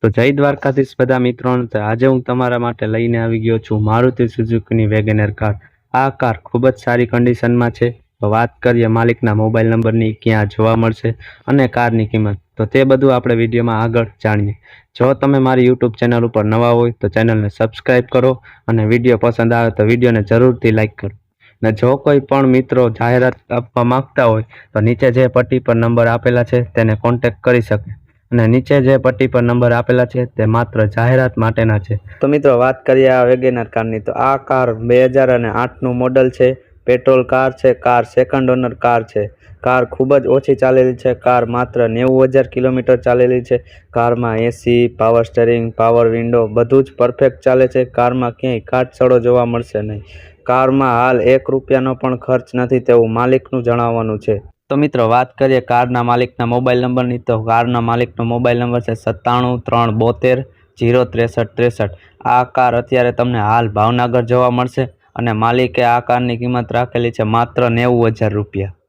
તો જય દ્વારકાધીશ બધા મિત્રોને. તો આજે હું તમારા માટે લઈને આવી ગયો છું મારુતિ સુઝુકીની વેગેનર કાર. આ કાર ખૂબ જ સારી કન્ડિશનમાં છે. તો વાત કરીએ માલિકના મોબાઈલ નંબરની, ક્યાં જોવા મળશે અને કારની કિંમત, તો તે બધું આપણે વિડીયોમાં આગળ જાણીએ. જો તમે મારી યુટ્યુબ ચેનલ ઉપર નવા હોય તો ચેનલને સબસ્ક્રાઈબ કરો અને વિડીયો પસંદ આવે તો વિડીયોને જરૂરથી લાઈક કરો. અને જો કોઈ પણ મિત્રો જાહેરાત આપવા માંગતા હોય તો નીચે જે પટ્ટી પર નંબર આપેલા છે તેને કોન્ટેક્ટ કરી શકે. અને નીચે જે પટ્ટી પર નંબર આપેલા છે તે માત્ર જાહેરાત માટેના છે. તો મિત્રો વાત કરીએ આ વેગેનર કારની, તો આ કાર 2008નું મોડલ છે. પેટ્રોલ કાર છે. કાર સેકન્ડ ઓનર કાર છે. કાર ખૂબ જ ઓછી ચાલેલી છે. કાર માત્ર 90,000 કિલોમીટર ચાલેલી છે. કારમાં એસી, પાવર સ્ટેરિંગ, પાવર વિન્ડો બધું જ પરફેક્ટ ચાલે છે. કારમાં ક્યાંય કાટછડો જોવા મળશે નહીં. કારમાં હાલ ₹1 પણ ખર્ચ નથી તેવું માલિકનું જણાવવાનું છે. તો મિત્રો વાત કરીએ કારના માલિકના મોબાઈલ નંબરની, તો કારના માલિકનો મોબાઈલ નંબર છે 97 372 063 63. આ કાર અત્યારે તમને હાલ ભાવનગર જોવા મળશે અને માલિકે આ કારની કિંમત રાખેલી છે માત્ર ₹90,000.